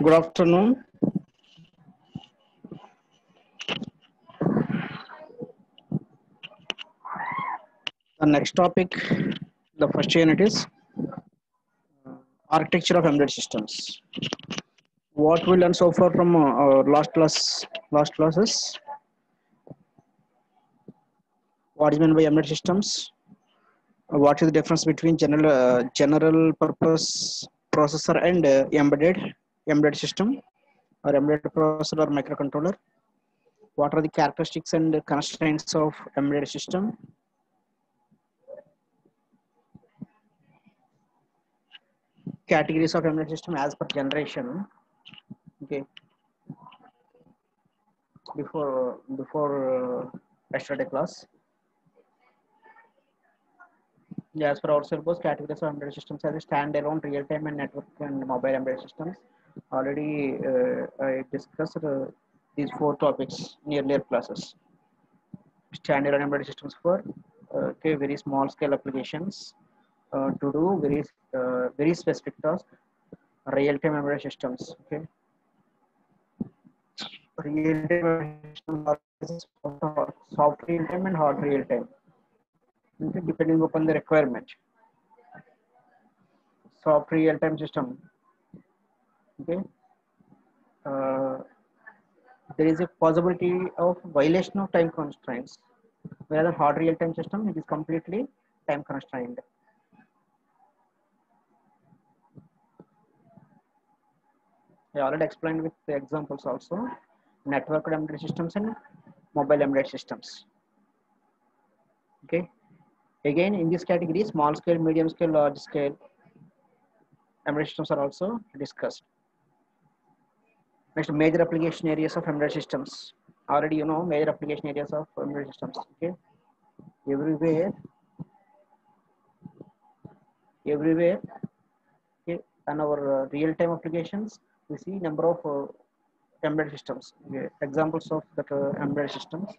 Good afternoon. The next topic, the first unit is architecture of embedded systems. What we learned so far from our last classes, what is meant by embedded systems, what is the difference between general purpose processor and embedded system or embedded processor or microcontroller. What are the characteristics and constraints of embedded system? Categories of embedded system as per generation. Okay, before yesterday class. Yeah, as per our syllabus, categories of embedded systems as standalone, real-time, and network and mobile embedded systems. Already, I discussed these four topics in earlier classes. Standalone embedded systems for okay, very small scale applications to do very specific tasks. Real-time embedded systems. Okay, real-time systems are soft real-time and hard real-time. Okay, depending upon the requirement. Soft real-time system. Okay, uh, there is a possibility of violation of time constraints, whereas a hard real-time system it is completely time constrained. I already explained with the examples also, network embedded systems and mobile embedded systems. Okay, again in this category, small scale, medium scale, large scale embedded systems are also discussed. Next, major application areas of embedded systems. Already you know major application areas of embedded systems. Okay, everywhere, everywhere. Okay, and our real-time applications, we see number of embedded systems. Okay. Examples of that embedded systems: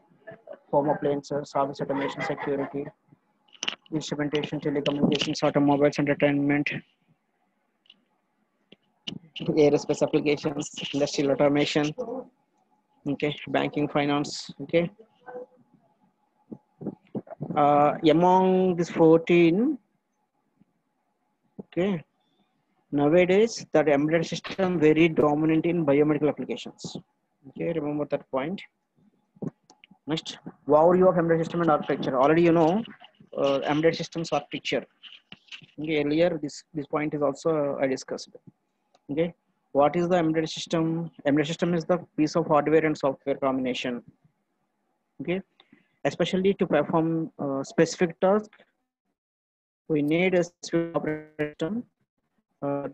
home appliances, service automation, security, instrumentation, telecommunications, automobiles, entertainment, aerospace applications, industrial automation. Okay, banking, finance. Okay, among these 14. Okay, nowadays that embedded system very dominant in biomedical applications. Okay, remember that point. Next, overview of embedded system and architecture. Already you know embedded systems architecture. Okay, earlier this point is also I discussed. Okay, what is the embedded system? Embedded system is the piece of hardware and software combination. Okay, especially to perform specific task, we need a specific operating system.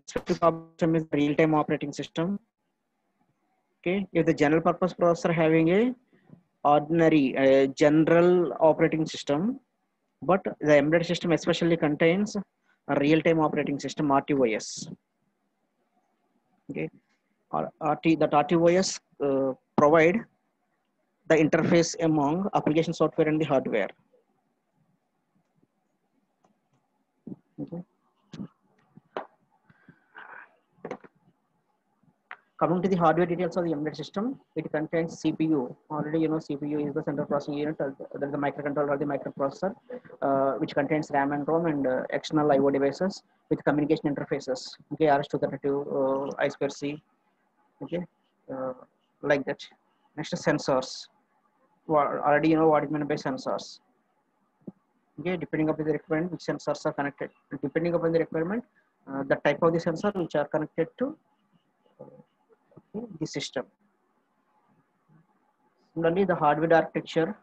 Specific operating system is real-time operating system. Okay, if the general purpose processor having a ordinary general operating system, but the embedded system especially contains a real-time operating system RTOS. Okay, that RTOS provide the interface among application software and the hardware. Okay. Coming to the hardware details of the embedded system, it contains CPU. Already you know CPU is the central processing unit. There is the microcontroller or the microprocessor, which contains RAM and ROM and external I/O devices with communication interfaces. Okay, RS-232, I2C. Okay, uh, like that. Next is sensors. Already you know what is meant by sensors. Okay, depending upon the requirement, which sensors are connected. Depending upon the requirement, the type of the sensor which are connected to the system. Similarly, the hardware architecture,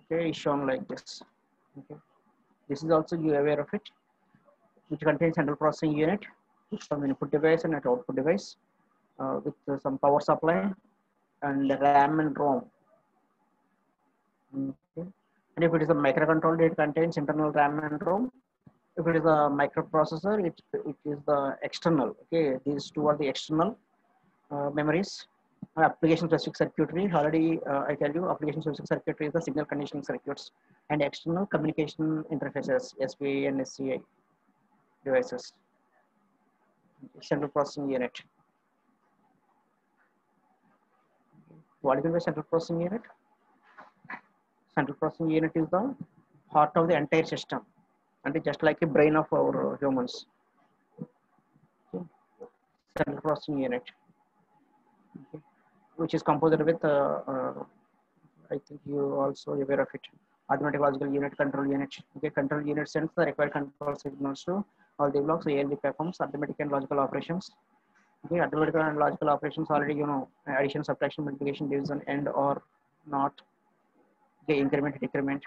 okay, is shown like this. Okay, this is also you aware of it, which contains central processing unit, some input device and an output device, with some power supply and RAM and ROM. Okay. And if it is a microcontroller, it contains internal RAM and ROM. If it is a microprocessor, it is the external. Okay, these two are the external memories. Application specific circuitry. Already I tell you, application specific circuitry is the signal conditioning circuits and external communication interfaces, SPI and SCI devices. Central processing unit. What is the central processing unit? Central processing unit is the heart of the entire system, and just like a brain of our humans. Okay. Central processing unit, okay, which is composed with I think you also aware of it. Arithmetic logical unit, control unit. Okay, control unit sends the required control signals to all the blocks. So ALU performs arithmetic and logical operations. Okay, arithmetic and logical operations already you know, addition, subtraction, multiplication, division, and or not. Okay, increment, decrement,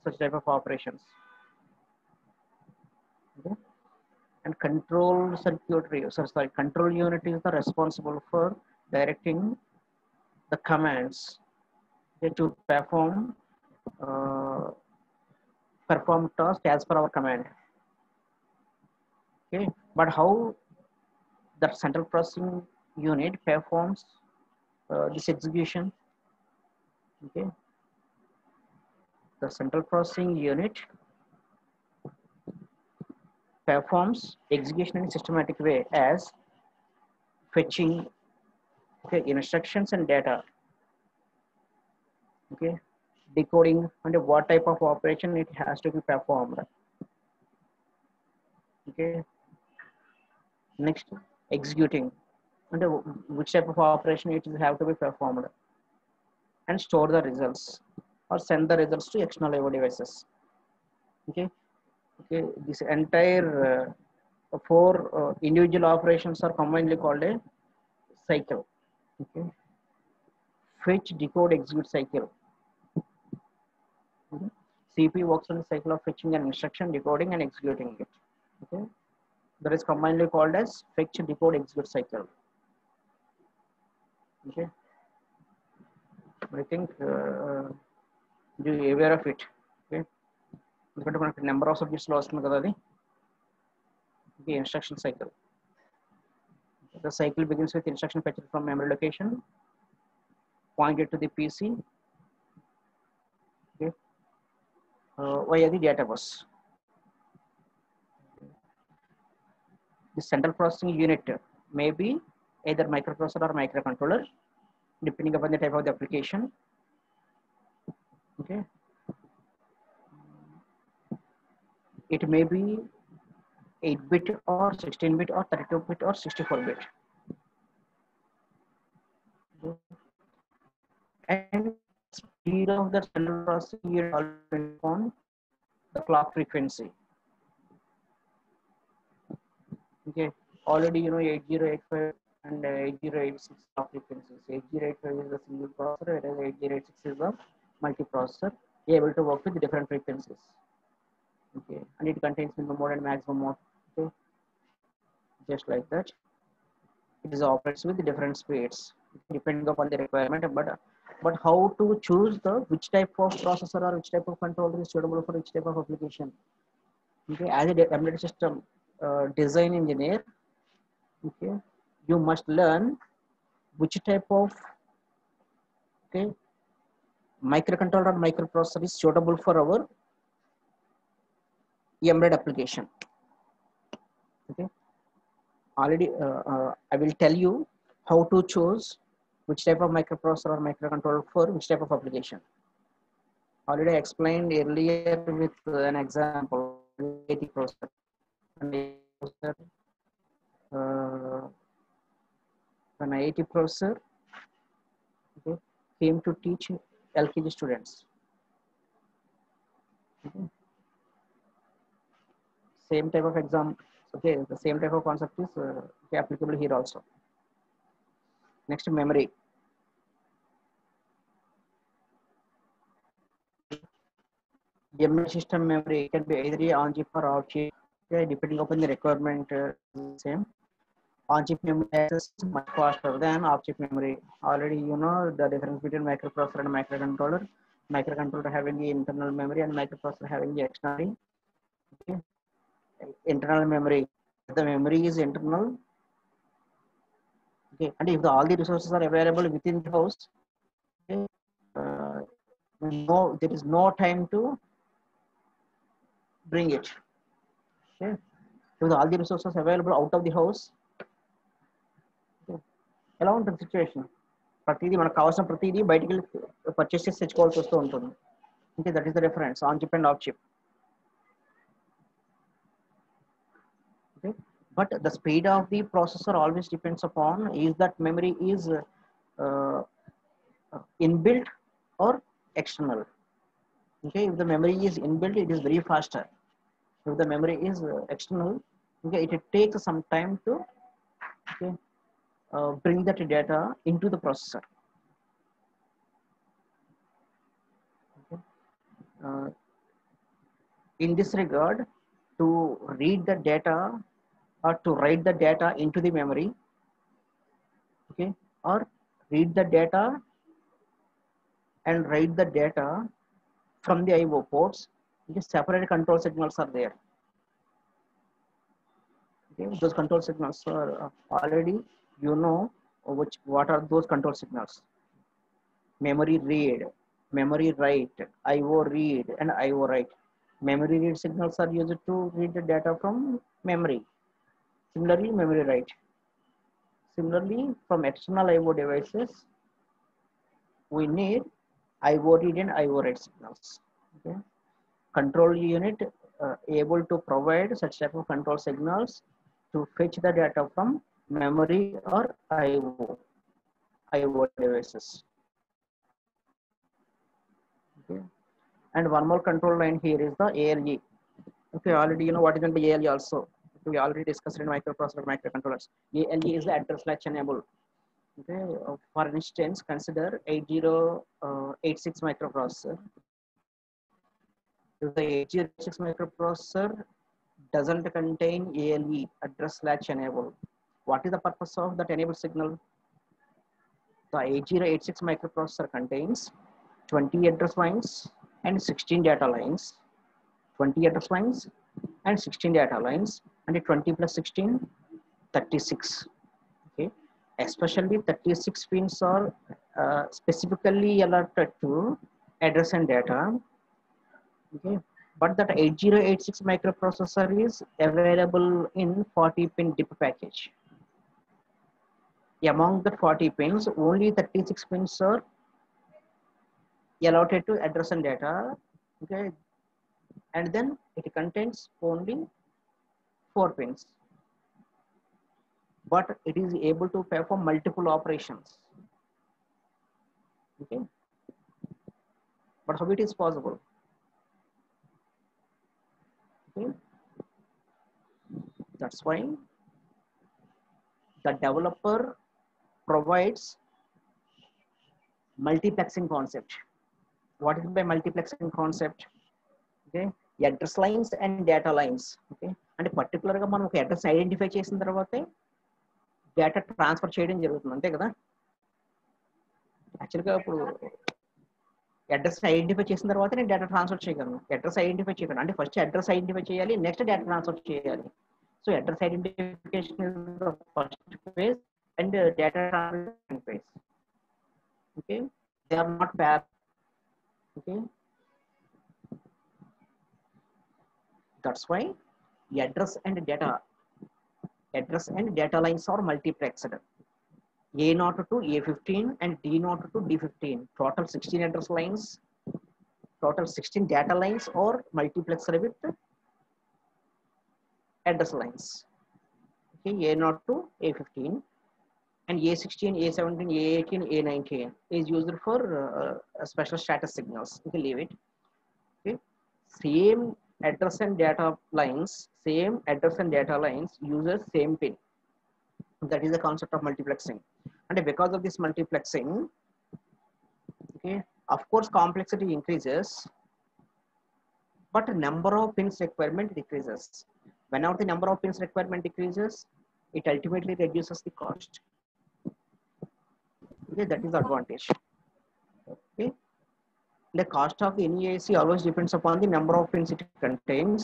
such type of operations. Okay, and control circuitry. Sorry, control unit is the responsible for directing the commands, okay, to uh, perform task as per our command. Okay, but how that central processing unit performs this execution? Okay, the central processing unit performs execution in a systematic way as fetching, okay, instructions and data, okay, decoding, and what type of operation it has to be performed. Okay, next, executing, and which type of operation it will have to be performed, and store the results or send the results to external IO devices. Okay, okay, this entire four individual operations are commonly called a cycle. Okay, fetch, decode, execute cycle. Okay. CP works on the cycle of fetching an instruction, decoding, and executing it. Okay, that is commonly called as fetch, decode, execute cycle. Okay, I think you aware of it. Okay, ఎందుకంటే మనకి number of subjects లో వస్తుంది కదా అది. Okay, instruction cycle. The cycle begins with instruction fetched from memory location, pointed to the PC. Okay, via the data bus. The central processing unit may be either microprocessor or microcontroller, depending upon the type of the application. Okay, it may be 8-bit or 16-bit or 32-bit or 64-bit. Okay. And speed of the central processing unit all depends on the clock frequency. Okay, already you know 8085 and 8086 clock frequencies. 8085 is the single processor, whereas 8086 is the multi-processor, able to work with different frequencies. Okay, and it contains minimum mode and maximum mode. Okay, just like that, it is operates with different speeds depending upon the requirement. But how to choose the which type of processor or which type of controller is suitable for which type of application? Okay, as a embedded system design engineer, okay, you must learn which type of, okay, microcontroller or microprocessor is suitable for our embedded application. Okay, already I will tell you how to choose which type of microprocessor or microcontroller for which type of application. Already I explained earlier with an example, 80 processor. Uh, an IIT professor, okay, came to teach LKG students. Okay. Same type of exam, okay, the same type of concept is applicable here also. Next, memory. Embedded system memory can be either on chip or off chip, okay, depending upon the requirement. Same. On chip memory access is much faster than off chip memory. Already you know the difference between microprocessor and microcontroller. Microcontroller having the internal memory and microprocessor having the external. Okay. Internal memory, the memory is internal. Okay, and if all the resources are available within the house, okay, no, there is no time to bring it. Okay, if all the resources available out of the house, ఎలా ఉంటుంది situation? ప్రతిదీ మనకు కావాల్సిన ప్రతిదీ బయటికి వెళ్ళి purchase చేసి తెచ్చుకోవాల్సి వస్తూ ఉంటుంది. Okay, that is the difference on chip and of chip. Okay, but the speed of the processor always depends upon is that memory is uh, inbuilt or external. Okay, if the memory is inbuilt, it is very faster. If the memory is external, okay, it takes some time to, okay, bring that data into the processor. Okay. In this regard, to read the data or to write the data into the memory, okay, or read the data and write the data from the IO ports, okay, separate control signals are there. Okay, those control signals are already, you know, what are those control signals. Memory read, memory write, IO read and IO write. Memory read signals are used to read the data from memory. Similarly, memory write. Similarly, from external IO devices, we need IO read and IO write signals. Okay. Control unit able to provide such type of control signals to fetch the data from memory or IO devices. Okay. And one more control line here is the ALE. Okay, already you know what is the ALE also. We already discussed in microprocessor microcontrollers. ALE is the address latch enable. Okay, for instance, consider 8086 microprocessor. If the 8086 microprocessor doesn't contain ALE, address latch enable, what is the purpose of that enable signal? The 8086 microprocessor contains 20 address lines and 16 data lines. 20 address lines and 16 data lines, and 20 plus 16, 36. Okay, especially 36 pins are specifically allotted to address and data. Okay, but that 8086 microprocessor is available in 40 pin DIP package. Among the 40 pins, only 36 pins are allotted to address and data. Okay, and then it contains only 4 pins, but it is able to perform multiple operations. Okay, but how it is possible? Okay, that's why the developer provides multiplexing concept. What is by multiplexing concept? Okay, address lines and data lines. Okay, and particular గా మనం ఒక address identify చేసిన తర్వాతే data transfer చేయడం జరుగుతుంది, అంతే కదా. యాక్చువల్గా ఇప్పుడు అడ్రస్ ఐడెంటిఫై చేసిన తర్వాత నేను డేటా ట్రాన్స్ఫర్ చేయగలను. అడ్రస్ ఐడెంటిఫై చేయగలను అంటే ఫస్ట్ అడ్రస్ ఐడెంటిఫై చేయాలి, నెక్స్ట్ డేటా ట్రాన్స్ఫర్ చేయాలి. So address identification is the first phase and data transfer phase. Okay, they are not parallel. Okay, that's why address and data lines are multiplexed. A0 to A15 and D0 to D15. Total 16 address lines, total 16 data lines are multiplexed with address lines. Okay, A0 to A15 and A16, A17, A18, A19 is used for special status signals. You can leave it. Okay, same address and data lines uses same pin. That is the concept of multiplexing. And because of this multiplexing, okay, of course complexity increases, but number of pins requirement decreases. Whenever the number of pins requirement decreases, it ultimately reduces the cost. Okay, that is the advantage. Okay, the cost of the NEIC always depends upon the number of pins it contains.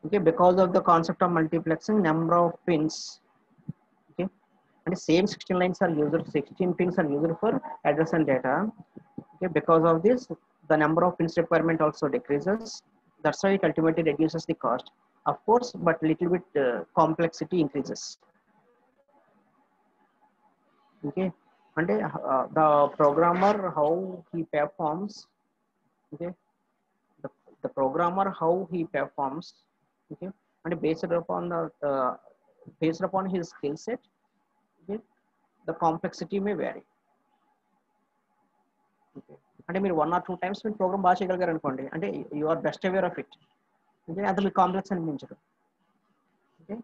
Okay, because of the concept of multiplexing, number of pins, okay, and same 16 lines are used, 16 pins are used for address and data. Okay, because of this, the number of pins requirement also decreases. That's why it ultimately reduces the cost, of course, but little bit complexity increases. Okay, and the programmer how he performs. Okay, the, the programmer how he performs. Okay, and based upon his skill set. Okay, the complexity may vary. Okay, అంటే మీరు 1 or 2 times మీరు programme బాగా చేయగలిగారు అనుకోండి, అంటే you are best aware of it. అంటే అంత మీకు కాంప్లెక్స్ అనిపించదు. ఓకే,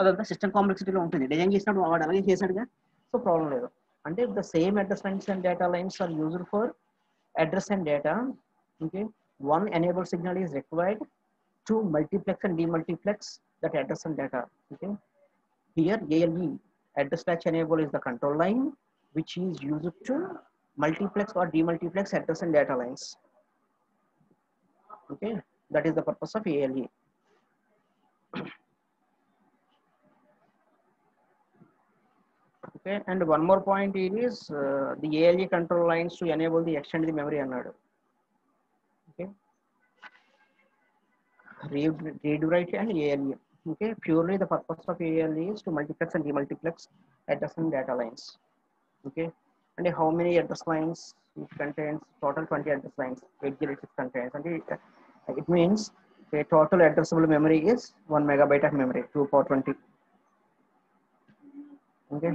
అదంతా సిస్టమ్ కాంప్లెక్సిటీలో ఉంటుంది. డిజైన్ చేసినప్పుడు వాడు అలాగే చేశాడుగా, సో ప్రాబ్లం లేదు. అంటే the same address lines and data lines are used for address and data. Okay, one enable signal is required to multiplex and demultiplex that address and data. Okay, here ALE, address latch enable, is the control line which is used to multiplex or demultiplex address and data lines. Okay, that is the purpose of ALE. Okay, and one more point is the ALE control lines to enable the extend the memory another. Okay, read write and ALE. Okay, purely the purpose of ALE is to multiplex and demultiplex address and data lines. Okay, and how many address lines it contains? Total 20 address lines 806 contains, and it means the total addressable memory is 1 megabyte of memory, 2 power 20. Okay,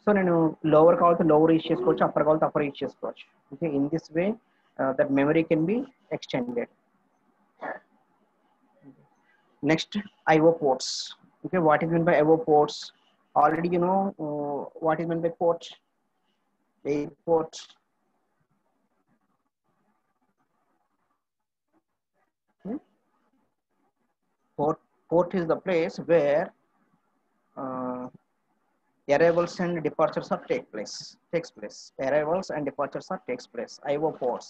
so నేను lower కావాలంటే lower use చేసుకోవచ్చు, upper కావాలంటే upper use చేసుకోవచ్చు. Okay, in this way that memory can be extended. Next, IO ports. Okay, what is meant by IO ports? Already you know what is meant by port. A port. Port is the place where arrivals and departures are takes place. Arrivals and departures are takes place. IO ports.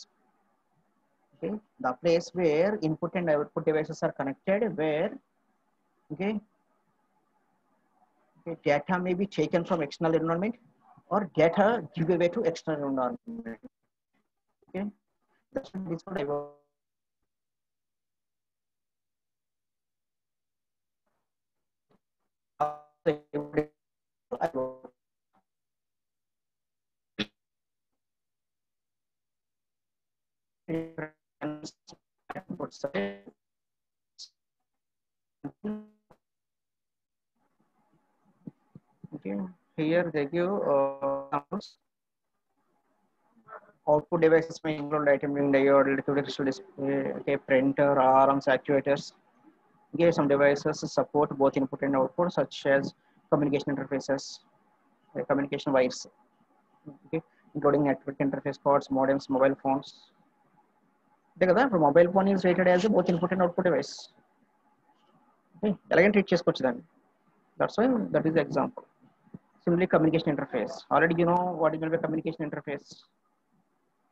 Okay, the place where input and output devices are connected, where okay, data may be taken from external environment or data give away to external environment. Okay, that's what IO. Okay, here they give output devices may include item ring diode, liquid crystal display, okay, printer, arms, actuators. Okay, some devices support both input and output, such as communication interfaces, communication wires. Okay, including network interface cards, modems, mobile phones. Because the mobile phone is rated as a both input and output device. Okay, elegant treat chesukochu then. That's why that is the example. Similarly, communication interface. Already you know what is meant by communication interface.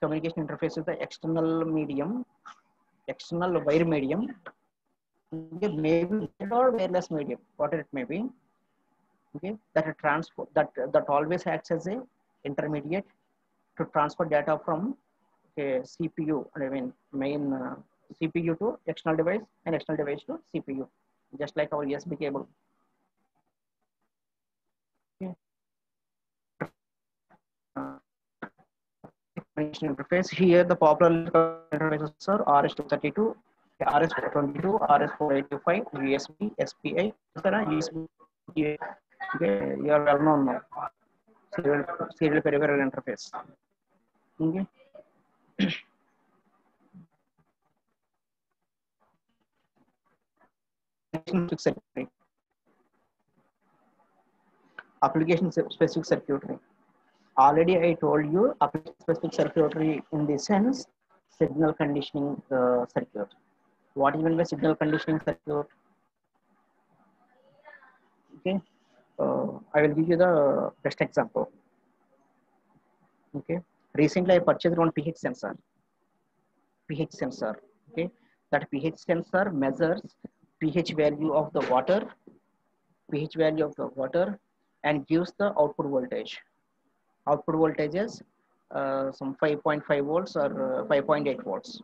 Communication interface is the external medium, external wire medium, okay, maybe or wireless medium, whatever it may be. Okay, that a transfer that always acts as a intermediate to transfer data from a CPU, I mean main CPU to external device and external device to CPU, just like our USB cable. Okay. Interface here, the popular interfaces are RS-232, RS-422, RS-485, USB, SPI, USB. Okay, you are well known now. Serial peripheral interface. Okay. Application specific circuitry. Already I told you application specific circuitry in the sense signal conditioning circuit. What is meant by signal conditioning circuit? Okay, I will give you the best example. Okay, recently I purchased one pH sensor. pH sensor. Okay, that pH sensor measures pH value of the water, and gives the output voltage. Output voltage is some 5.5 volts or 5.8 volts.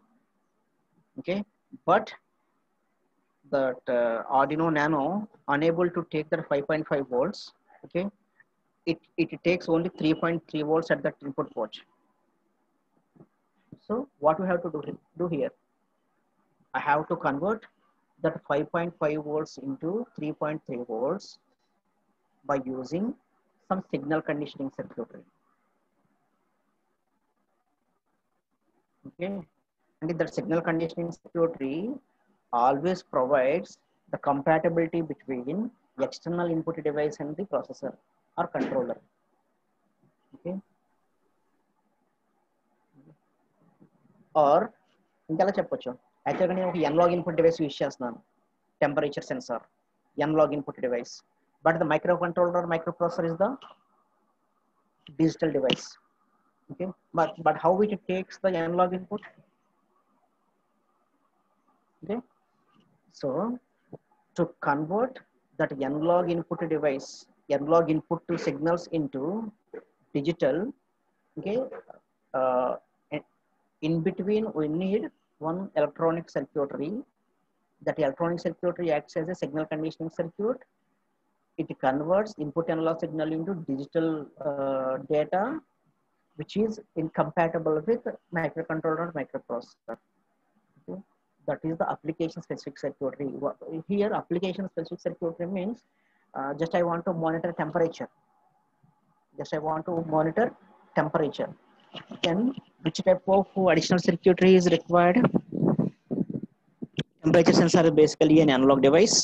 Okay, but that Arduino Nano unable to take that 5.5 volts. Okay, it takes only 3.3 volts at that input port. So what we have to do here, I have to convert that 5.5 volts into 3.3 volts by using some signal conditioning circuitry. Okay, and in that signal conditioning circuitry always provides the compatibility between external input device and the processor or controller. Okay, or ఇంకెలా చెప్పొచ్చు, యాక్చువల్గా నేను ఒక analogue input device use చేస్తున్నాను, temperature sensor, analogue input device, but the micro controller micro processor is the digital device. Okay, but how it takes the analog input. Okay, so to convert that analog input device, analog input to signals into digital, okay, uh, in between we need one electronic circuitry. That electronic circuitry acts as a signal conditioning circuit. It converts input analog signal into digital data, which is incompatible with microcontroller microprocessor. Okay? That is the application specific circuitry. Here application specific circuitry means just I want to monitor temperature. Just I want to monitor temperature. Then which type of additional circuitry is required? Temperature sensor is basically an analog device.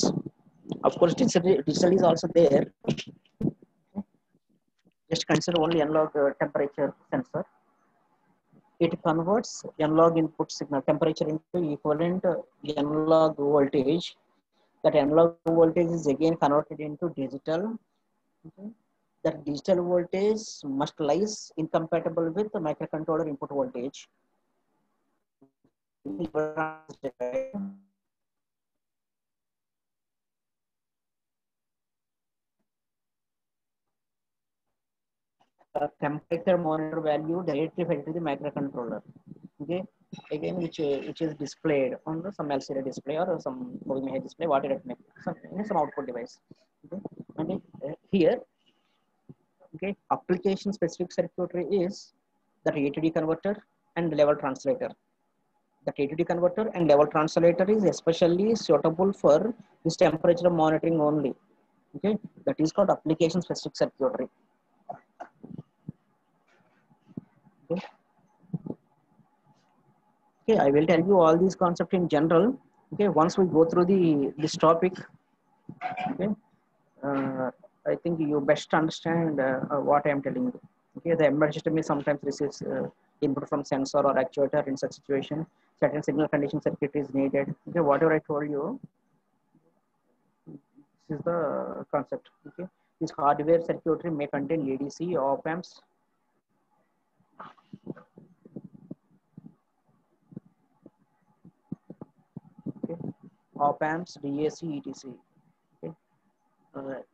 Of course, digital is also there. Just consider only analog temperature sensor. It converts analog input signal temperature into equivalent analog voltage. That analog voltage is again converted into digital. Okay. That digital voltage must lies incompatible with the microcontroller input voltage. Temperature monitor value directly fed to the microcontroller. Okay, again which is displayed on some LCD display or some image display, whatever it may be, some output device. Okay, and here, okay, application specific circuitry is that ATD converter and level translator. The ATD converter and level translator is especially suitable for this temperature monitoring only. Okay, that is called application specific circuitry. Okay. Okay, I will tell you all these concepts in general. Okay, once we go through this topic, okay, I think you best understand what I am telling you. Okay, the embedded system is sometimes receives input from sensor or actuator. In such situation, certain signal conditioning circuit is needed. Okay, whatever I told you, this is the concept. Okay, this hardware circuitry may contain ADC, op amps. Okay, op amps, DAC, etc. Okay.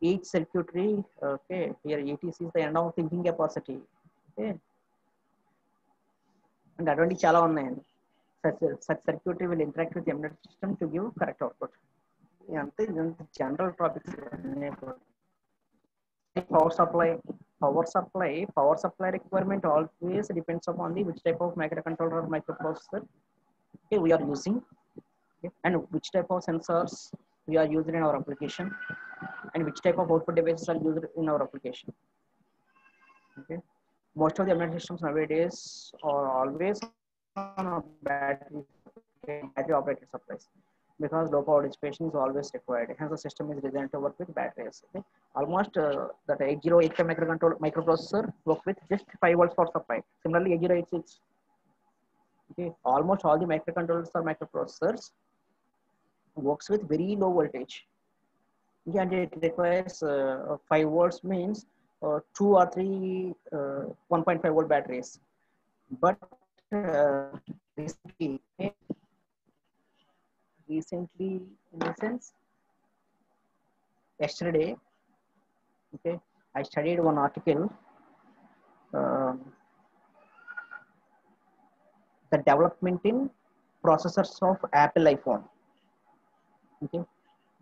Each circuitry, okay, here ATC is the end of thinking capacity. Okay, and advantage chala unnayandi. Such circuitry will interact with the embedded system to give correct output. Ante general topics. Power supply requirement always depends upon the which type of microcontroller or microprocessor, okay, we are using, okay, and which type of sensors we are using in our application, and which type of output devices are used in our application. Okay, most of the embedded systems nowadays are always on a battery operated supplies, because low power dissipation is always required. Hence, the system is designed to work with batteries. Okay? Almost that 8085 microprocessor works with just 5 volts power supply. Similarly, 8086. Okay, almost all the microcontrollers or microprocessors works with very low voltage. Okay, and it requires 5 volts means 2 or 3 1.5 volt batteries. But recently, in the sense, yesterday, okay, I studied one article, the development in processors of Apple iPhone. Okay,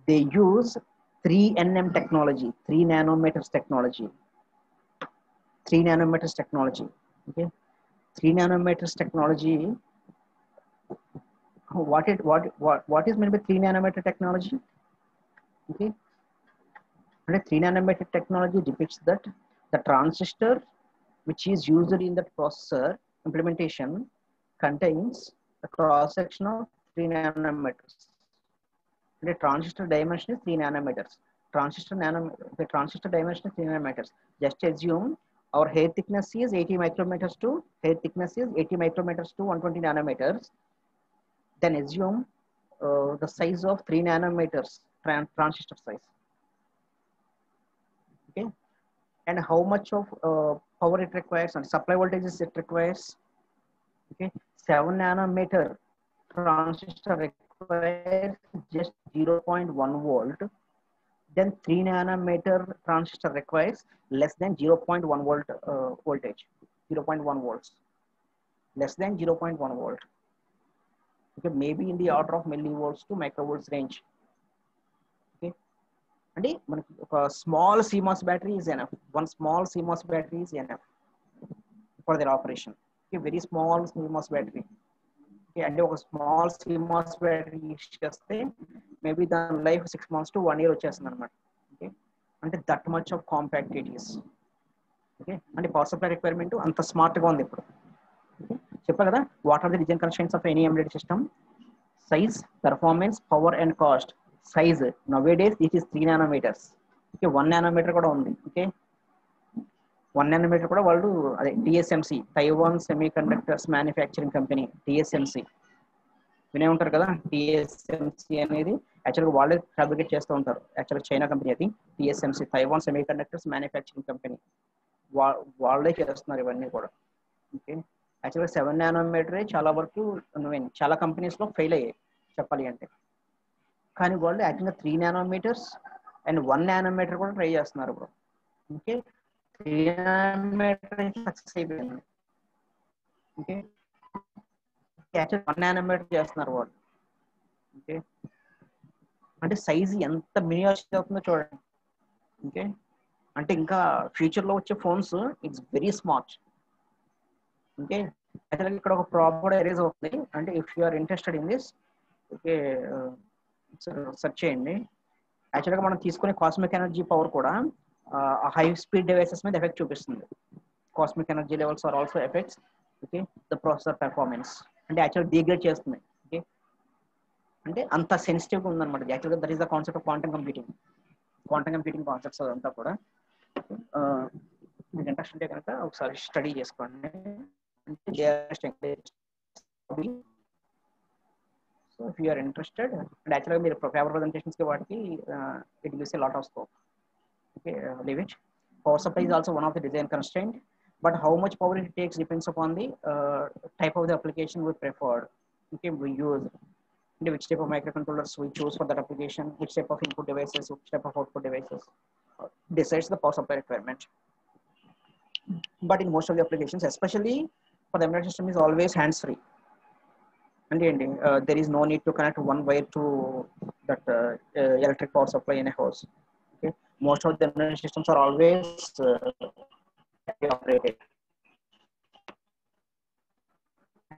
they use 3 nm technology, 3 nanometers technology. 3 nanometers technology. Okay, 3 nanometers technology. What is meant by 3 nanometer technology? Okay, and 3 nanometer technology depicts that the transistor which is used in the processor implementation contains a cross section of 3 nanometers. The transistor dimension is 3 nanometers. The transistor dimension is 3 nanometers. Just assume our hair thickness is 80 micrometers to 120 nanometers. Then assume the size of 3 nanometers transistor size. Okay, and how much of power it requires and supply voltages it requires. Okay, 7 nanometer transistor requires just 0.1 volt. Then 3 nanometer transistor requires less than 0.1 volt voltage, 0.1 volts, less than 0.1 volt. Okay, maybe in the order of millivolts to microvolts range. Okay, and a small CMOS battery is enough. One small CMOS battery is enough for their operation. Okay, very small CMOS battery. Okay, and a small CMOS battery use cheste maybe the life 6 months to 1 year వచ్చేస్తుంది అన్నమాట. Okay, అంటే that much of compact it is. Okay, and power supply requirement అంత smart గా ఉంది ఇప్పుడు. చెప్పా కదా, what are the design constraints of any embedded system? Size, performance, power and cost. Size nowadays it is 3 nanometers. Okay, 1 nanometer కూడా ఉంది. Okay, 1 nanometer కూడా వాళ్ళు అదే TSMC, Taiwan Semiconductors Manufacturing Company, TSMC వినే ఉంటారు కదా. TSMC అనేది యాక్చువల్గా వాళ్ళే ఫ్యాబ్రికేట్ చేస్తూ ఉంటారు. యాక్చువల్గా చైనా కంపెనీ అది TSMC, Taiwan Semiconductors Manufacturing Company. వాళ్ళే చేస్తున్నారు ఇవన్నీ కూడా. ఓకే, యాక్చువల్గా 7 nanometer చాలా వరకు చాలా కంపెనీస్లో ఫెయిల్ అయ్యాయి చెప్పాలి అంటే. కానీ వాళ్ళు యాక్చువల్గా 3 nanometers అండ్ 1 nanometer కూడా ట్రై చేస్తున్నారు ఇప్పుడు. ఓకే, 3 nanometer సక్సెస్ అయిపోయింది. ఓకే, యాక్చువల్ 1 nanometer చేస్తున్నారు వాళ్ళు. ఓకే, అంటే సైజ్ ఎంత మినియేచర్ అవుతుందో చూడండి. ఓకే, అంటే ఇంకా ఫ్యూచర్లో వచ్చే phones it's very smart. Okay, యాక్చువల్గా ఇక్కడ ఒక ప్రాబ్లం కూడా ఎరేజ్ అవుతుంది. అంటే if you are interested in this, okay search చేయండి. యాక్చువల్గా మనం తీసుకునే కాస్మిక్ ఎనర్జీ పవర్ కూడా హై స్పీడ్ డివైసెస్ మీద ఎఫెక్ట్ చూపిస్తుంది. Cosmic energy levels are also effects okay the processor performance. అంటే యాక్చువల్ డిగ్రేడ్ చేస్తుంది. ఓకే, అంటే అంత సెన్సిటివ్గా ఉందన్నమాట. యాక్చువల్గా that is the concept of quantum computing. Quantum computing concepts అదంతా కూడా మీకు ఇంట్రెస్ట్ ఉంటే కనుక ఒకసారి స్టడీ చేసుకోండి. So if you are interested and యాక్చువల్గా మీరు పేపర్ ప్రజెంటేషన్స్కి వాటికి it gives a lot of scope. Okay, leave it. Power supply is also one of the design constraint, but how much power it takes depends upon the type of the application we preferred. Okay, we use which type of microcontrollers we choose for that application, which type of input devices, which type of output devices decides the power supply requirement. But in most of the applications, especially for the embedded system, is always hands free. And there is no need to connect one wire to that electric power supply in a house. Okay, most of the embedded systems are always operated.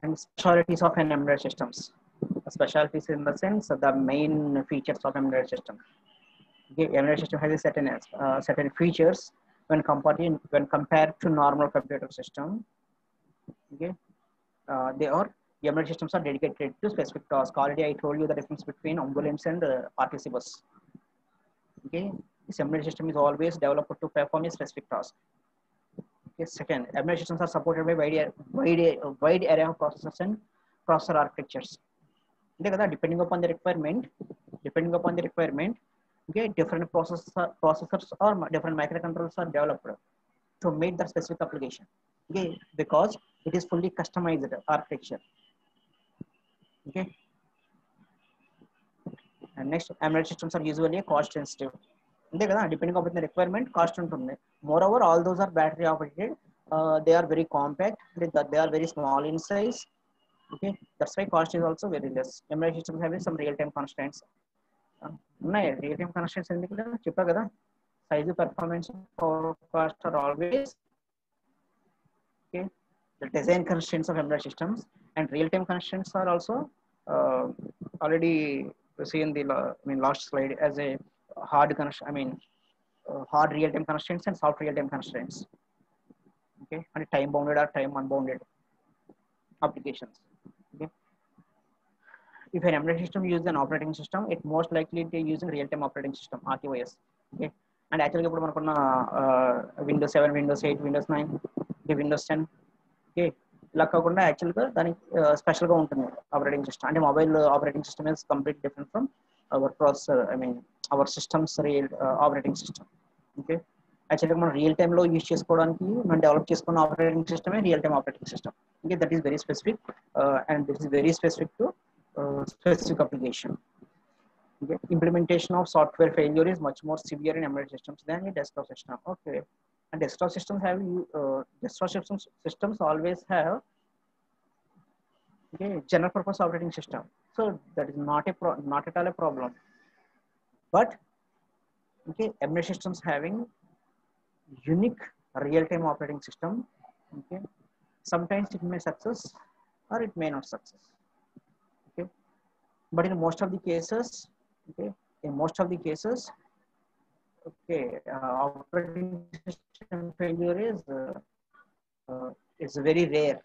And specialties of an embedded systems. Specialties in the sense the main features of embedded system. Okay, embedded system has a certain features when compared to normal computer system. Okay, embedded systems are dedicated to specific tasks. Already I told you the difference between ambulance and RTC bus. Okay, this embedded system is always developed to perform a specific task. Okay, second, embedded systems are supported by wide array of processors and processor architectures. Depending upon the requirement, okay, different processors or different microcontrollers are developed to meet the specific application. Okay, because it is fully customized architecture. Okay, and next, embedded systems are usually cost sensitive. Depending upon the requirement, cost ఉంటుంది. Moreover, all those are battery operated. They are very compact. They are very small in size. Okay, that's why cost is also very less. Embedded systems have some real-time constraints. Real-time constraints ఎందుకు చెప్పా కదా, size, performance, power, cost are always Okay, the design constraints of embedded systems and real-time constraints are also already seen in the last slide as a hard hard real-time constraints and soft real-time constraints. Okay, and time bounded or time unbounded applications. Okay, if an embedded system uses an operating system, it most likely to use a real-time operating system (RTOS). Okay, and actually ఇప్పుడు మనకున్న Windows 7, Windows 8, Windows 9, Windows 10. Okay, ఇలా కాకుండా యాక్చువల్గా దానికి స్పెషల్గా ఉంటుంది operating system. అంటే mobile operating system is complete different from our processor, our systems real operating system. Okay, యాక్చువల్గా మనం రియల్ టైంలో యూజ్ చేసుకోవడానికి మనం డెవలప్ చేసుకున్న ఆపరేటింగ్ సిస్టమే real time operating system. Okay, that is very specific and this is very specific to specific application. Okay. Implementation of software failure is much more severe in embedded systems than in desktop system. Okay, and desktop systems have systems always have, okay, general purpose operating system, so that is not at all a problem. But okay, embedded systems having unique real-time operating system. Okay, sometimes it may success or it may not success. Okay, but in most of the cases, okay, in most of the cases, okay, operating system failure is very rare.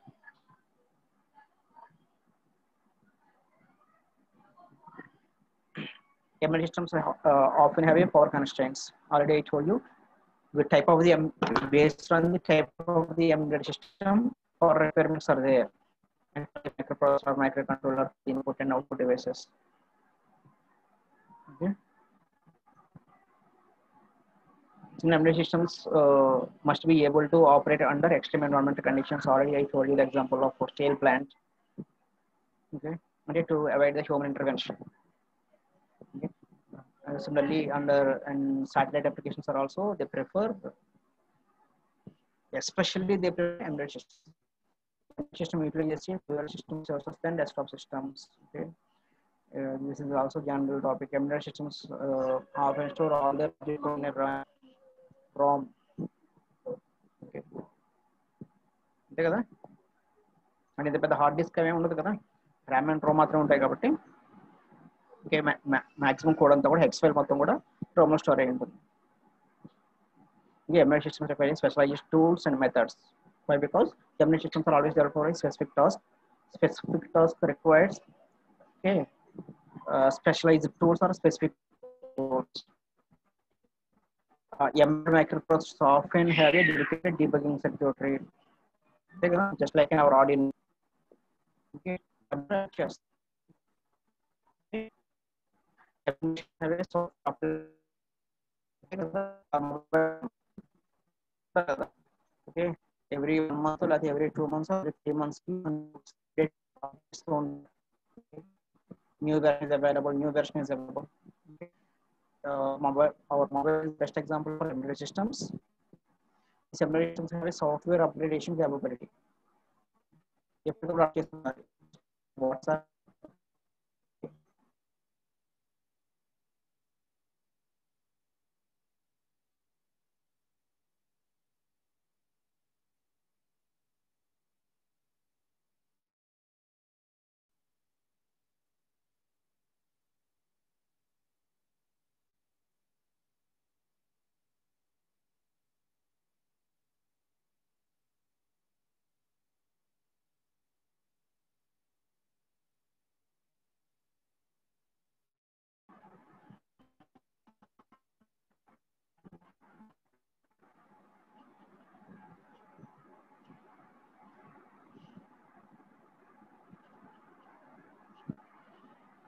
Embedded systems often have a power constraints. Already I told you the type of the based on the type of the embedded system, power requirements are there. And microprocessor, microcontroller, input and output devices. Okay. Embedded systems must be able to operate under extreme environmental conditions. Already I told you the example of a steel plant. Okay, to avoid the human intervention. Okay. Similarly, under and satellite applications are also they prefer, especially they prefer embedded system utilization fuel system sources than desktop systems. Okay. This is also general topic. Embedded systems often store all their logic in a ROM. Okay. అంతే కదా, అంటే ఇది పెద్ద hard disk ఏమి ఉండదు కదా, RAM and Rome మాత్రమే ఉంటాయి కాబట్టి. ఓకే, మాక్సిమం కోడ్ అంతా కూడా హెక్స్ ఫైల్ మొత్తం కూడా రోమ్లో స్టోర్ అయి ఉంటుంది. Embedded systems require specialized tools and methods. Why? Because embedded systems are always there for a specific task. Specific task requires, okay, specialized tools or specific tools. Embedded microprocessors often have a dedicated debugging circuitry, just like in our Arduino. Okay, just have a software. Okay, every 1 month or every 2 months or every 3 months, new version is available. New version is available. Okay. Our mobile is best example for embedded systems. These embedded systems have a software upgradation capability. WhatsApp.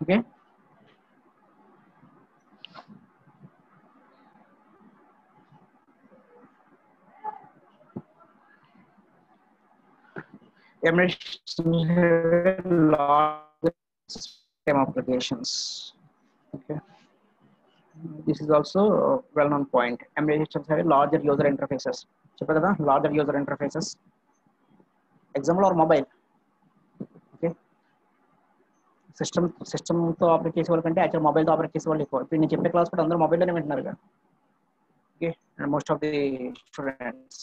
Okay. Embedded systems have large applications. Okay. This is also a well-known point. Embedded systems have larger user interfaces. Larger user interfaces. Example or mobile. Okay. System తో operate చేసే వాళ్ళకంటే actual mobile తో operate చేసే వాళ్ళు ఎక్కువ. ఇప్పుడు నేను చెప్పే క్లాస్ కూడా అందరూ మొబైల్లోనే వింటున్నారు కదా. Okay, and most of the students.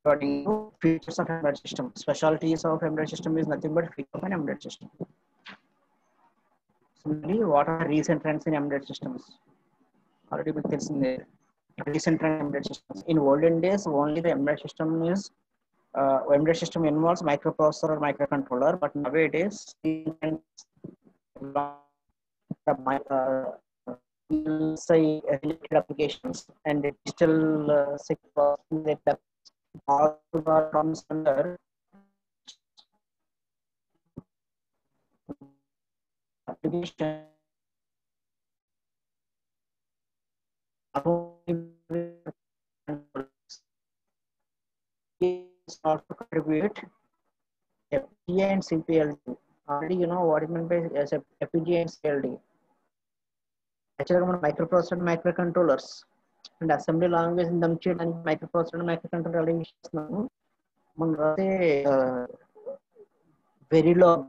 According to features of embedded system. Specialties of embedded system is nothing but feature of an embedded system. Similarly, what are recent trends in embedded systems? Already we can see recent trend in embedded systems. In olden days, only the embedded system involves microprocessor or microcontroller, but nowadays say related applications and digital signal all comes under application. Also contribute FPGA and CPLD. Already you know what it meant by FPGA and CPLD. Actually, microprocessor and microcontrollers and assembly language in them చేయడానికి microprocessor and microcontroller use చేస్తున్నాము. మనం రాసే వెరిలాగ్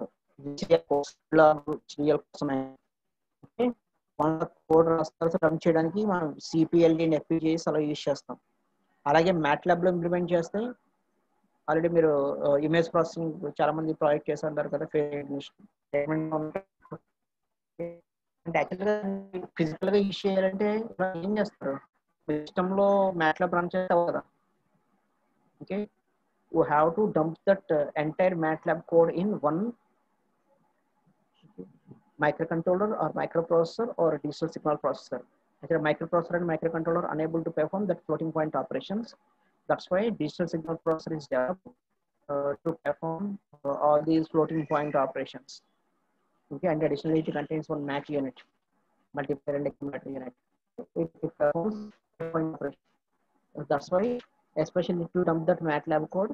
కోసమే మన code రాస్తారు run చేయడానికి మనం సిపిఎల్డి and FPGAs అలా యూస్ చేస్తాం. అలాగే మ్యాట్లాబ్ లో ఇంప్లిమెంట్ చేస్తే ఆల్రెడీ మీరు ఇమేజ్ ప్రాసెసింగ్ చాలా మంది ప్రాజెక్ట్ చేసి ఉంటారు కదా. అంటే యాక్చువల్గా ఫిజికల్ గా యూస్ చేయాలంటే ఏం చేస్తారు, సిస్టమ్ లో మ్యాట్లాబ్ రన్ చేస్తే కదా. Okay, you have to dump that entire MATLAB code in one microcontroller or microprocessor or a digital signal processor. Actually, microprocessor and microcontroller unable to perform that floating point operations. That's why digital signal processor is developed to perform all these floating point operations. Okay, and additionally it contains one match unit, multiplier and accumulator unit. It performs point operation. That's why, especially to dump that MATLAB code,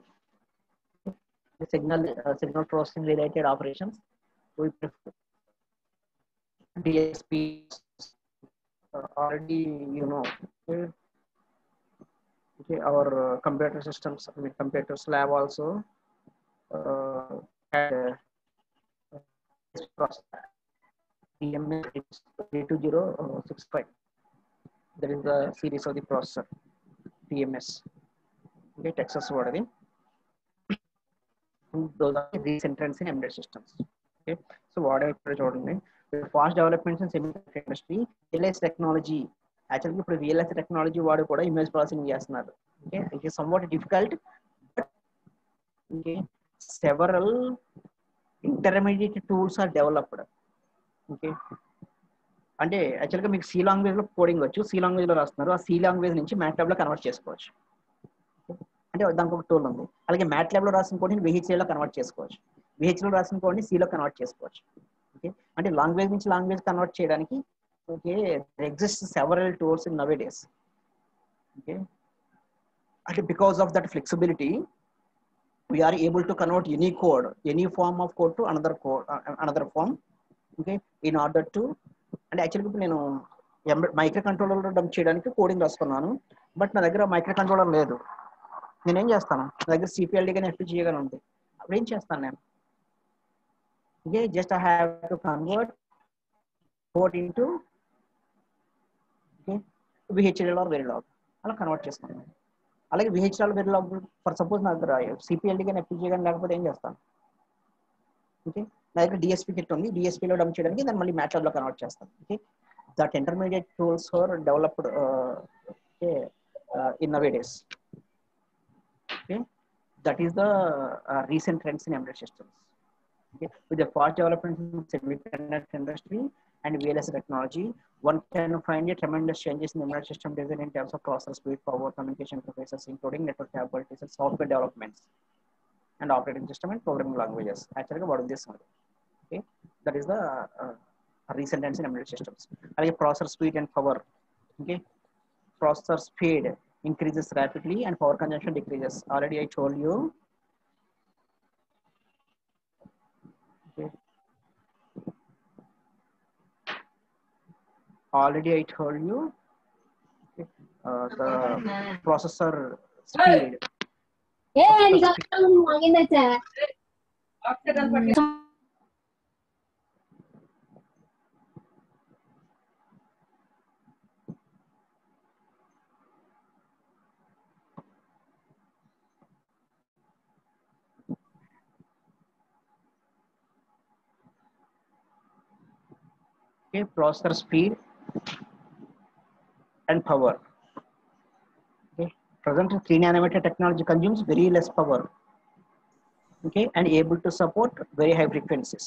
the signal processing related operations, we prefer DSP. Already you know, okay, our computer systems, I mean computers lab also had TMS 32065. That is the series of the processor TMS. Okay, Texas word. Those are the recent trends in embedded systems. Okay, so what I told fast developments in semiconductor industry, VLS technology. Actually, ఇప్పుడు VLS technology వాడు కూడా image processing చేస్తున్నారు. Okay, it is somewhat difficult, but okay, several intermediate tools are developed. Okay, అంటే యాక్చువల్గా మీకు C language లో coding వచ్చు, C language లో రాస్తున్నారు, ఆ సి లాంగ్వేజ్ నుంచి మ్యాట్లాబ్ లో కన్వర్ట్ చేసుకోవచ్చు. అంటే దానికి ఒక టూల్ ఉంది. అలాగే మ్యాట్లాబ్ లో రాసిన కోడ్ని VHDL లో కన్వర్ట్ చేసుకోవచ్చు, VHDL లో రాసిన కోడ్ని సిలో కన్వర్ట్ చేసుకోవచ్చు. ఓకే, అంటే లాంగ్వేజ్ నుంచి లాంగ్వేజ్ కన్వర్ట్ చేయడానికి okay exist several tools in nowadays. Okay, అంటే because of that flexibility we are able to convert any code, any form of code to another form. Okay, in order to, and actually నేను micro controller dump చేయడానికి coding రాసుకున్నాను, but నా దగ్గర micro controller లేదు. నేనేం చేస్తాను, నా దగ్గర సిపిఎల్డి కానీ ఎఫ్పిజిఏ కానీ ఉంది. అప్పుడు ఏం చేస్తాను నేను, okay, just I have to convert code into VHDL or Verilog అలా కన్వర్ట్ చేసుకున్నాను. అలాగే VHDL వెరిలాగ్ ఫర్ సపోజ్ నా దగ్గర సిపిఎల్డి కానీ ఎఫ్పిజిఏ కానీ లేకపోతే ఏం చేస్తాను, ఓకే, నా దగ్గర డిఎస్పీ కిట్ ఉంది, డిఎస్పీలో డంప్ చేయడానికి దాన్ని మళ్ళీ మ్యాట్లాబ్ లో కన్వర్ట్ చేస్తాను. Okay, that intermediate tools are developed in nowadays. Okay, that is the recent trends in embedded systems. Okay, with the fast development in semiconductor industry and VLSI technology, one can find a tremendous changes in the embedded system design in terms of process speed, power, communication interfaces, including network capabilities and software developments and operating system and programming languages. Actually, what is this one? Okay, that is the recent trends in embedded systems. Like processor speed and power. Okay, processor speed increases rapidly and power consumption decreases. Already I told you. Okay. Already I told you. Okay. The processor speed. Okay, processor speed and power. Okay, present 3 nanometer technology consumes very less power. Okay, and able to support very high frequencies.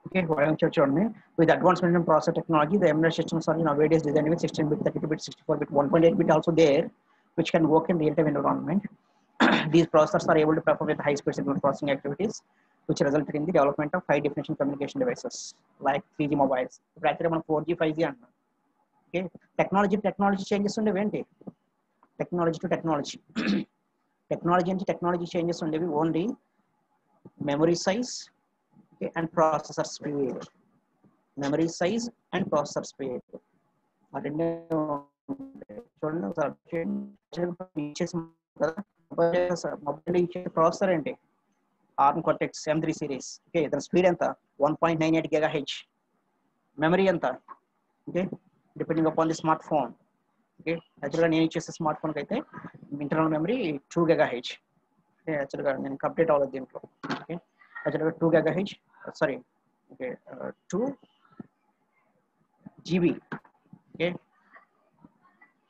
Okay, what I'm showing with advancement in processor technology, the embedded systems are nowadays designed with 16-bit, 32-bit, 64-bit, 1.8-bit also there, which can work in real-time environment. These processors are able to perform with high-speed signal processing activities, which resulted in the development of high-definition communication devices like 3G mobiles. Actually, 4G, 5G, okay. Technology changes on the event. Technology to technology. Technology changes on the only memory size, okay, and processor speed. Memory size and processor speed. Mobile processor and ARM Cortex M3 series. Okay, the speed anta 1.98 GHz. Memory anta, okay, depending upon the smartphone. Okay, actually నేను ఇచ్చే smart phone అయితే internal memory 2 GHz. Okay, యాక్చువల్గా నేను complete అవ్వలేదు దీంట్లో. Okay, యాక్చువల్గా 2 GHz, sorry, okay, 2 GB. Okay,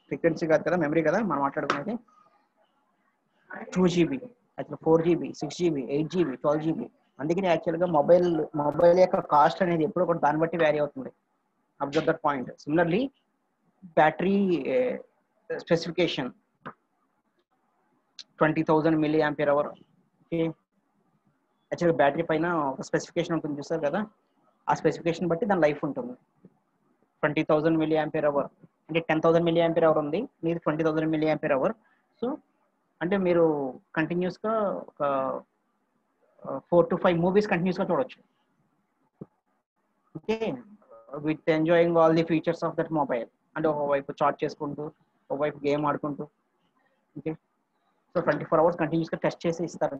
frequency కాదు కదా, మెమరీ కదా మనం మాట్లాడుకునేది. 2 GB, actual 4 GB, 6 GB, 8 GB, 12 GB. అందుకని యాక్చువల్గా మొబైల్ యొక్క కాస్ట్ అనేది ఎప్పుడు కూడా దాన్ని బట్టి వ్యారీ అవుతుంది. Observe that point. Similarly battery specification 20,000 mAh. Okay, యాక్చువల్గా బ్యాటరీ పైన ఒక స్పెసిఫికేషన్ ఉంటుంది చూసారు కదా, ఆ స్పెసిఫికేషన్ బట్టి దాని లైఫ్ ఉంటుంది. 20,000 mAh అంటే 10,000 mAh ఉంది, మీది 20,000 mAh. సో అంటే మీరు కంటిన్యూస్గా ఒక 4 to 5 మూవీస్ కంటిన్యూస్గా చూడొచ్చు. Okay, with enjoying all the features of that mobile. అంటే ఒకవైపు చాట్ చేసుకుంటూ, ఒకవైపు గేమ్ ఆడుకుంటూ. ఓకే, సో 24 hours కంటిన్యూస్గా టెస్ట్ చేసి ఇస్తారు.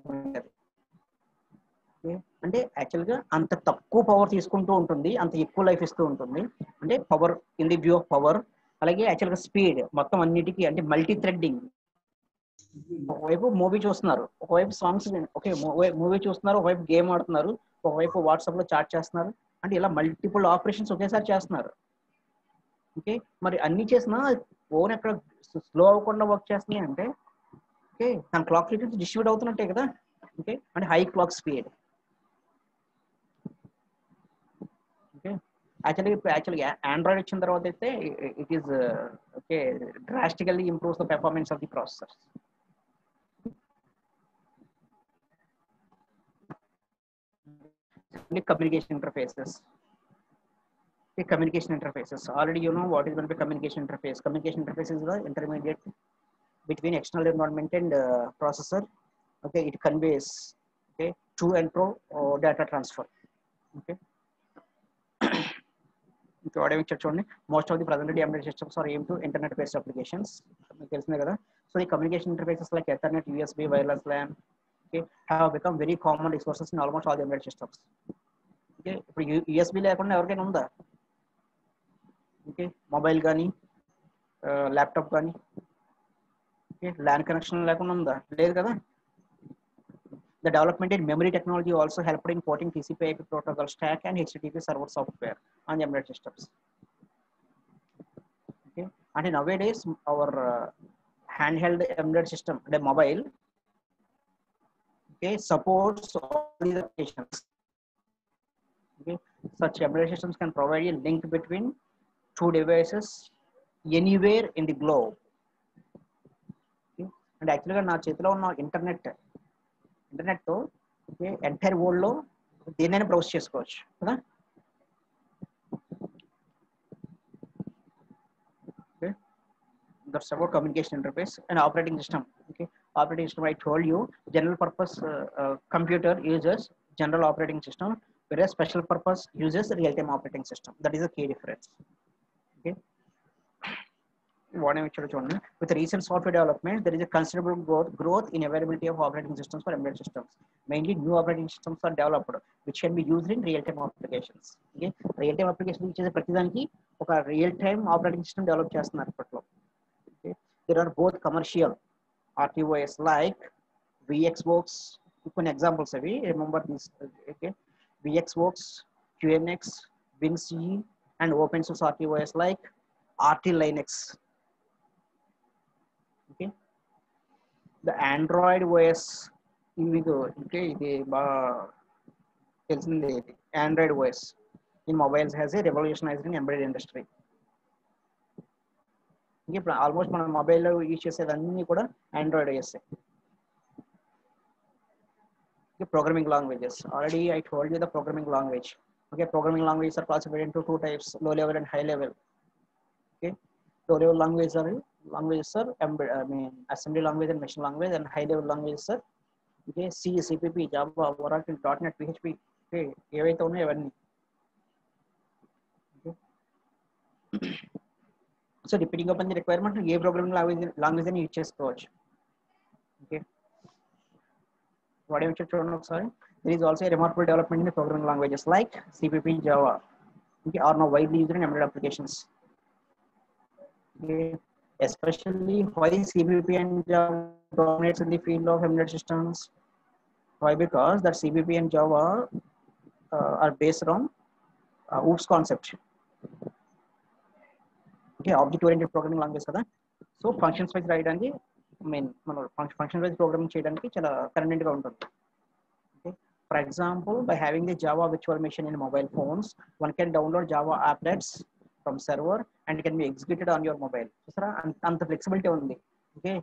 అంటే యాక్చువల్గా అంత తక్కువ పవర్ తీసుకుంటూ ఉంటుంది, అంత ఎక్కువ లైఫ్ ఇస్తూ ఉంటుంది. అంటే power in the view of power, అలాగే యాక్చువల్గా స్పీడ్ మొత్తం అన్నిటికీ. అంటే మల్టీ థ్రెడ్డింగ్. ఒకవైపు మూవీ చూస్తున్నారు, ఒకవైపు సాంగ్స్, ఓకే, మూవీ చూస్తున్నారు, ఒకవైపు గేమ్ ఆడుతున్నారు, ఒకవైపు వాట్సాప్ లో చాట్ చేస్తున్నారు. అంటే ఇలా మల్టిపుల్ ఆపరేషన్స్ ఒకేసారి చేస్తున్నారు. ఓకే, మరి అన్ని చేసినా ఫోన్ ఎక్కడ స్లో అవ్వకుండా వర్క్ చేస్తున్నాయి అంటే, ఓకే, తన క్లాక్ ఫ్రీక్వెన్సీ డిస్ట్రిబ్యూట్ అవుతున్నట్టే కదా. ఓకే, అంటే హై క్లాక్ స్పీడ్. ఓకే, యాక్చువల్గా ఆండ్రాయిడ్ వచ్చిన తర్వాత అయితే it is okay drastically improves the performance of the processors. Communication interfaces. Okay, communication interfaces. Already you know what is going to be communication interface. Communication interface is the intermediate between external environment and processor. Okay, it conveys, okay, to and fro data transfer. Okay. Most of the present embedded systems are aimed to internet-based applications. So the communication interfaces like Ethernet, USB, wireless LAN, okay, have become very common resources in almost all the embedded systems. Okay, ఇప్పుడు USB లేకుండా ఎవరికైనా ఉందా? Okay, mobile కానీ laptop కానీ, okay, LAN connection లేకుండా ఉందా? లేదు కదా. The development in memory technology also helped in porting TCP/IP protocol stack and HTTP server software on the embedded systems. Okay, and nowadays our handheld embedded system, the mobile, okay, supports all these applications. Okay, such embedded systems can provide a link between two devices anywhere in the globe. Okay, and actually నా చేతిలో ఉన్న internet తో entire world లో దేన్నైనా browse చేసుకోవచ్చు కదా. Okay, that's about communication interface and operating system. Okay, operating system, I told you general purpose computer uses general operating system, whereas special purpose uses real-time operating system. That is a key difference. Okay, with recent software development, there is a considerable growth in availability of operating systems for embedded systems. Mainly new operating systems are developed which can be used in real-time applications. Okay, real-time application which is ప్రతిదానికి ఒక real-time operating system develop చేస్తున్నారు ఇప్పట్లో. Okay, there are both commercial RTOS like VXWorks, కొన్ని examples అవి, remember this. Okay, VXWorks, QNX, WinCE, and open source RTOS like RT Linux. Okay, the Android OS, okay, ఇది బాగా తెలిసిందే. Android OS in mobiles has a revolutionized in embedded industry. ఇప్పుడు almost మన మొబైల్లో use చేసేదన్నీ కూడా Android OS. Programming languages, already I told you the programming language. Okay, programming languages are classified into two types, low level and high level. Okay, low level languages are assembly language and machine language, and high level languages are okay, C, CPP, Java, Oracle, .NET, PHP. Okay, ఏవైతే ఉన్నాయో అవన్నీ. So depending upon the requirement, A programming language అని use చేసుకోవచ్చు. Okay, what I should show sorry, there is also a remarkable development in the programming languages like CPP, Java. Okay, are now widely used in embedded applications. Okay, especially why CPP and Java dominates in the field of embedded systems. Why? Because that CPP and Java are based on OOPS concept. Okay, object-oriented programming language కదా. So functions wise రాయడానికి మన function wise programming చేయడానికి చాలా convenient గా ఉంటుంది. Okay, for example, by having the Java virtual machine in mobile phones, one can download Java applets from server and it can be executed on your mobile. So అంత flexibility ఉంది. Okay,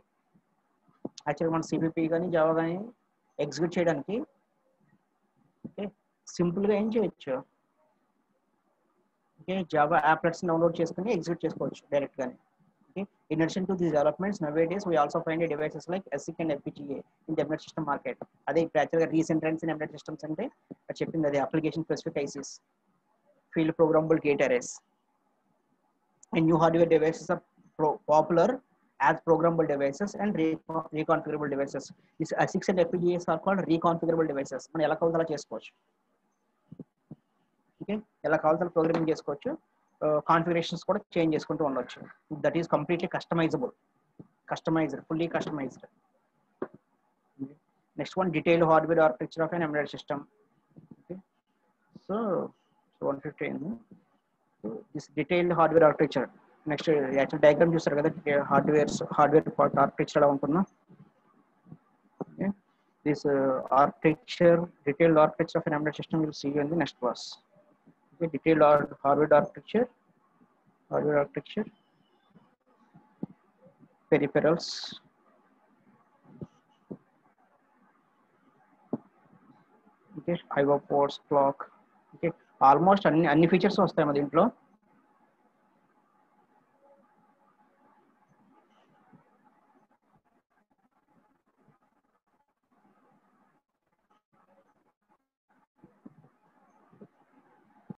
యాక్చువల్గా మన CPP కానీ Java కానీ execute చేయడానికి okay సింపుల్గా ఏం చేయొచ్చు. Okay, Java applets download చేసుకుని ఎగ్జిక్యూట్ చేసుకోవచ్చు డైరెక్ట్ గానే. Okay, in addition to these developments, nowadays we also find devices like ASIC and FPGA in the embedded system market. అదే యాక్చువల్గా recent trends in embedded systems అంటే చెప్పింది అదే application specific ICs, field programmable gate arrays, and new hardware devices are popular as programmable devices and reconfigurable devices. These ASICs and FPGAs are called reconfigurable devices. మనం ఎలా కావాలో అలా చేసుకోవచ్చు. Okay, ఎలా కావాల్సిన ప్రోగ్రామింగ్ చేసుకోవచ్చు, కాన్ఫిగరేషన్స్ కూడా చేంజ్ చేసుకుంటూ ఉండొచ్చు. That is completely customised, fully customised. Next one, detailed hardware architecture of an embedded system. Okay, so 115 this detailed hardware architecture. Next actual diagram చూస్తారు కదా, హార్డ్వేర్ పార్ట్ ఆర్కిటెక్చర్ ఎలా ఉంటుందో. This architecture, detailed architecture of an embedded system will see in the next class. Okay, detailed hardware architecture, peripherals, okay, IO ports, clock. Okay, almost అన్ని features వస్తాయి మన దీంట్లో.